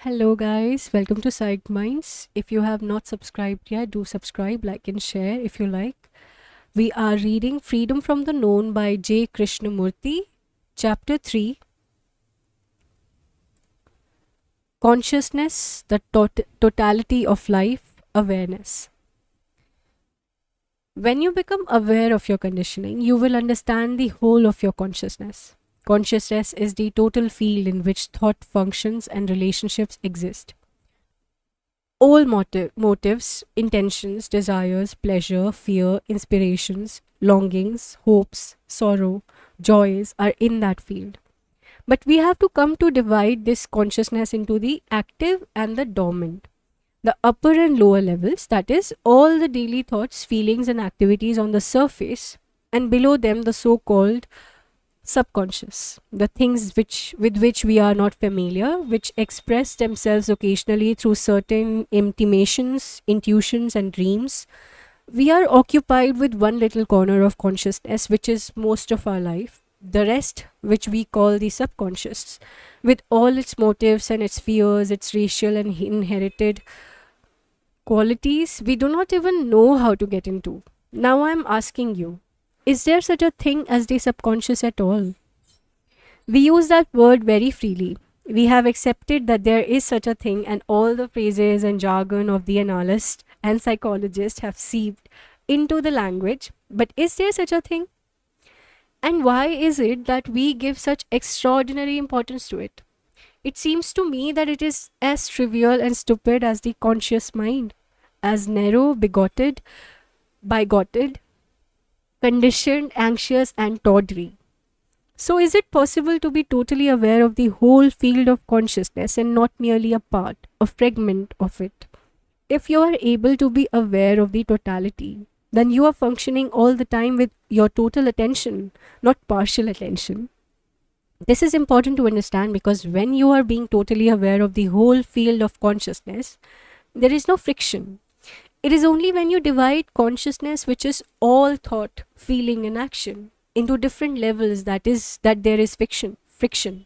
Hello, guys. Welcome to Psych Minds. If you have not subscribed yet, do subscribe, like, and share if you like. We are reading Freedom from the Known by J. Krishnamurti, Chapter 3, Consciousness, the Totality of Life, Awareness. When you become aware of your conditioning, you will understand the whole of your consciousness. Consciousness is the total field in which thought functions and relationships exist. All motives, intentions, desires, pleasure, fear, inspirations, longings, hopes, sorrow, joys are in that field. But we have to come to divide this consciousness into the active and the dormant. The upper and lower levels, that is, all the daily thoughts, feelings, and activities on the surface, and below them, the so called subconscious, the things with which we are not familiar, which express themselves occasionally through certain intimations, intuitions, and dreams. We are occupied with one little corner of consciousness, which is most of our life. The rest, which we call the subconscious, with all its motives and its fears, its racial and inherited qualities, we do not even know how to get into. Now I'm asking you, is there such a thing as the subconscious at all? We use that word very freely. We have accepted that there is such a thing, and all the phrases and jargon of the analyst and psychologist have seeped into the language. But is there such a thing? And why is it that we give such extraordinary importance to it? It seems to me that it is as trivial and stupid as the conscious mind, as narrow, bigoted, conditioned, anxious, and tawdry. So, is it possible to be totally aware of the whole field of consciousness and not merely a part, a fragment of it? If you are able to be aware of the totality, then you are functioning all the time with your total attention, not partial attention. This is important to understand because when you are being totally aware of the whole field of consciousness, there is no friction. It is only when you divide consciousness, which is all thought, feeling, and action, into different levels that there is friction.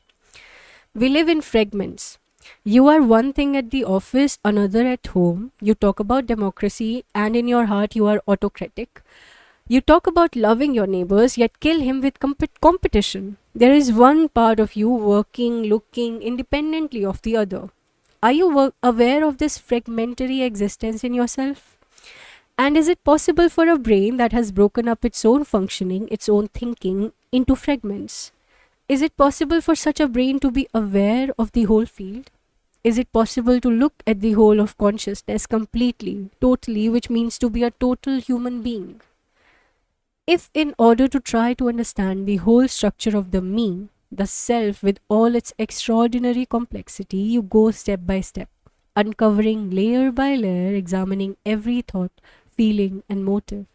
We live in fragments. You are one thing at the office, another at home. You talk about democracy, and in your heart you are autocratic. You talk about loving your neighbors, yet kill him with competition. There is one part of you working, looking independently of the other. Are you aware of this fragmentary existence in yourself? And is it possible for a brain that has broken up its own functioning, its own thinking, into fragments? Is it possible for such a brain to be aware of the whole field? Is it possible to look at the whole of consciousness completely, totally, which means to be a total human being? If, in order to try to understand the whole structure of the me, the self with all its extraordinary complexity, you go step by step, uncovering layer by layer, examining every thought, feeling, and motive,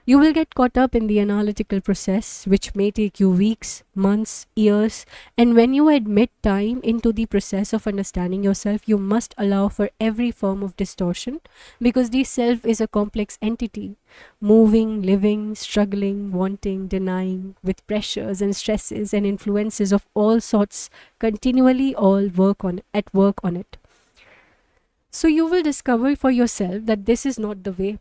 you will get caught up in the analytical process, which may take you weeks, months, years. And when you admit time into the process of understanding yourself, you must allow for every form of distortion because the self is a complex entity, moving, living, struggling, wanting, denying, with pressures and stresses and influences of all sorts continually at work on it. So you will discover for yourself that this is not the way.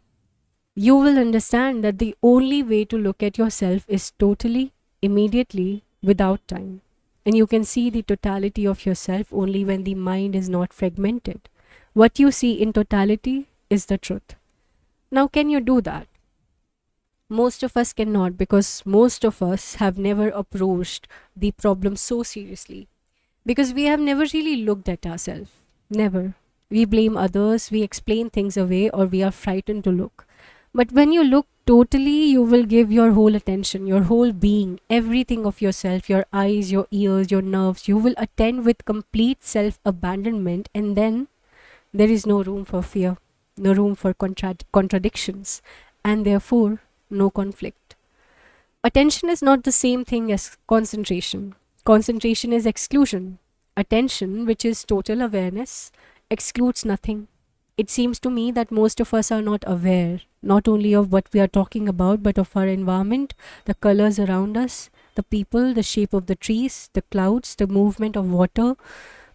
You will understand that the only way to look at yourself is totally, immediately, without time. And you can see the totality of yourself only when the mind is not fragmented. What you see in totality is the truth. Now, can you do that? Most of us cannot because most of us have never approached the problem so seriously. Because we have never really looked at ourselves. Never. We blame others, we explain things away, or we are frightened to look. But when you look totally, you will give your whole attention, your whole being, everything of yourself, your eyes, your ears, your nerves. You will attend with complete self-abandonment, and then there is no room for fear, no room for contradictions, and therefore no conflict. Attention is not the same thing as concentration. Concentration is exclusion. Attention, which is total awareness, excludes nothing. It seems to me that most of us are not aware, not only of what we are talking about, but of our environment, the colors around us, the people, the shape of the trees, the clouds, the movement of water,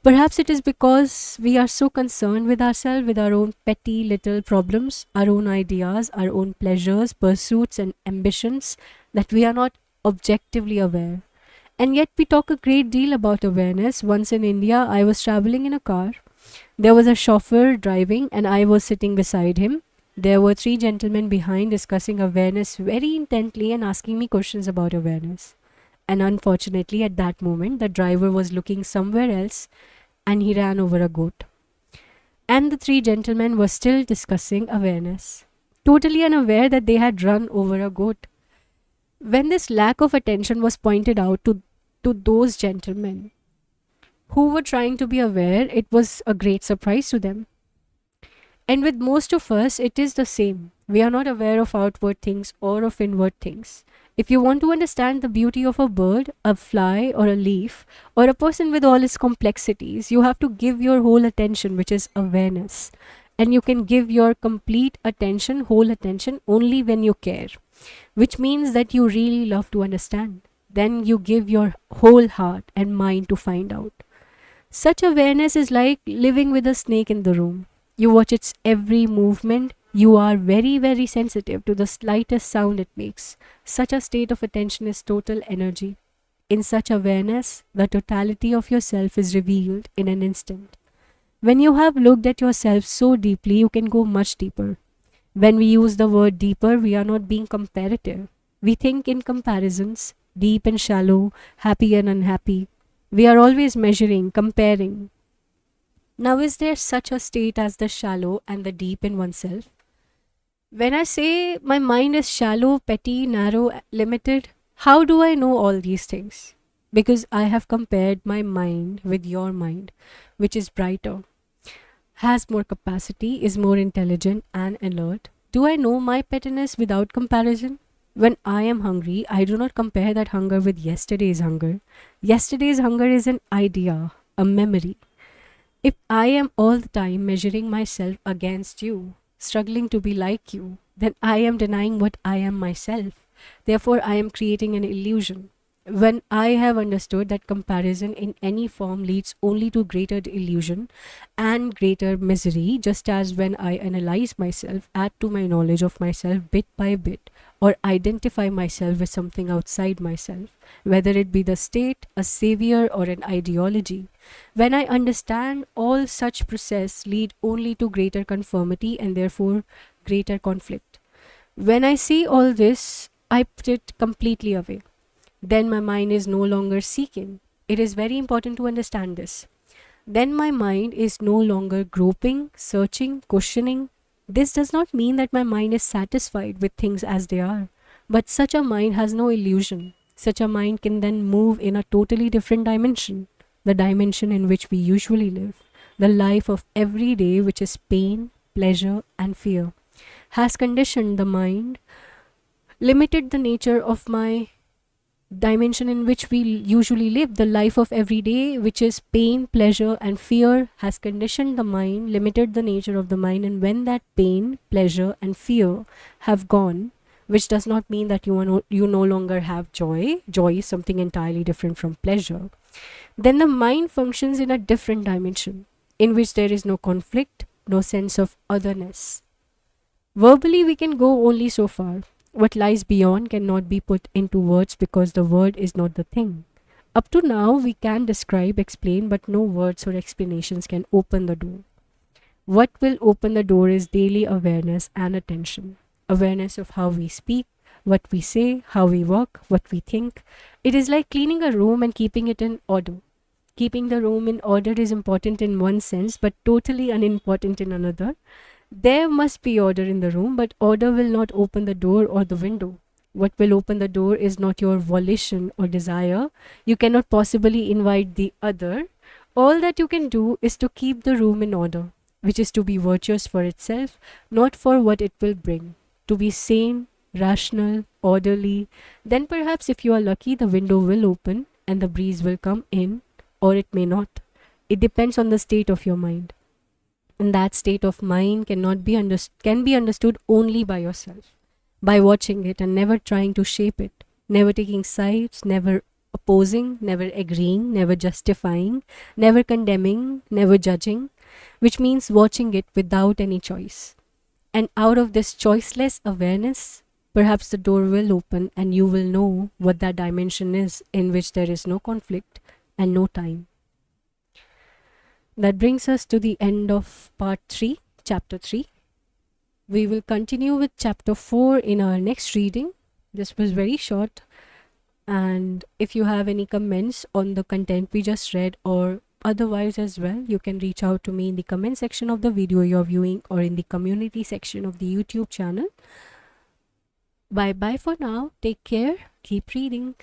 Perhaps it is because we are so concerned with ourselves, with our own petty little problems, our own ideas, our own pleasures, pursuits, and ambitions, that we are not objectively aware. And yet, we talk a great deal about awareness. Once in India, I was traveling in a car. There was a chauffeur driving, and I was sitting beside him. There were three gentlemen behind discussing awareness very intently and asking me questions about awareness. And unfortunately, at that moment, the driver was looking somewhere else and he ran over a goat. And the three gentlemen were still discussing awareness, totally unaware that they had run over a goat. When this lack of attention was pointed out to those gentlemen who were trying to be aware, it was a great surprise to them. And with most of us, it is the same. We are not aware of outward things or of inward things. If you want to understand the beauty of a bird, a fly, or a leaf, or a person with all its complexities, you have to give your whole attention, which is awareness. And you can give your complete attention, whole attention, only when you care, which means that you really love to understand. Then you give your whole heart and mind to find out. Such awareness is like living with a snake in the room. You watch its every movement. You are very, very sensitive to the slightest sound it makes. Such a state of attention is total energy. In such awareness, the totality of yourself is revealed in an instant. When you have looked at yourself so deeply, you can go much deeper. When we use the word deeper, we are not being comparative. We think in comparisons, deep and shallow, happy and unhappy. We are always measuring, comparing. Now, is there such a state as the shallow and the deep in oneself? When I say my mind is shallow, petty, narrow, limited, how do I know all these things? Because I have compared my mind with your mind, which is brighter, has more capacity, is more intelligent and alert. Do I know my pettiness without comparison? When I am hungry, I do not compare that hunger with yesterday's hunger. Yesterday's hunger is an idea, a memory. If I am all the time measuring myself against you, struggling to be like you, then I am denying what I am myself. Therefore, I am creating an illusion. When I have understood that comparison in any form leads only to greater illusion and greater misery, just as when I analyze myself, add to my knowledge of myself bit by bit, or identify myself with something outside myself, whether it be the state, a savior, or an ideology, when I understand all such process lead only to greater conformity and therefore greater conflict. When I see all this, I put it completely away. Then my mind is no longer seeking. It is very important to understand this. Then my mind is no longer groping, searching, questioning. This does not mean that my mind is satisfied with things as they are, but such a mind has no illusion. Such a mind can then move in a totally different dimension, the dimension in which we usually live, the life of every day, which is pain, pleasure, and fear, has conditioned the mind, limited the nature of my dimension in which we usually live, the life of every day, which is pain, pleasure, and fear, has conditioned the mind, limited the nature of the mind. And when that pain, pleasure, and fear have gone, which does not mean that you no longer have joy. Joy is something entirely different from pleasure. Then the mind functions in a different dimension, in which there is no conflict, no sense of otherness. Verbally, we can go only so far. What lies beyond cannot be put into words because the word is not the thing. Up to now, we can describe, explain, but no words or explanations can open the door. What will open the door is daily awareness and attention. Awareness of how we speak, what we say, how we walk, what we think. It is like cleaning a room and keeping it in order. Keeping the room in order is important in one sense, but totally unimportant in another. There must be order in the room, but order will not open the door or the window. What will open the door is not your volition or desire. You cannot possibly invite the other. All that you can do is to keep the room in order, which is to be virtuous for itself, not for what it will bring. To be sane, rational, orderly. Then perhaps if you are lucky, the window will open and the breeze will come in, or it may not. It depends on the state of your mind. And that state of mind can be understood only by yourself, by watching it and never trying to shape it, never taking sides, never opposing, never agreeing, never justifying, never condemning, never judging, which means watching it without any choice. And out of this choiceless awareness, perhaps the door will open and you will know what that dimension is in which there is no conflict and no time. That brings us to the end of part 3, chapter 3. We will continue with chapter 4 in our next reading. This was very short. And if you have any comments on the content we just read or otherwise as well, you can reach out to me in the comment section of the video you're viewing or in the community section of the YouTube channel. Bye bye for now. Take care. Keep reading.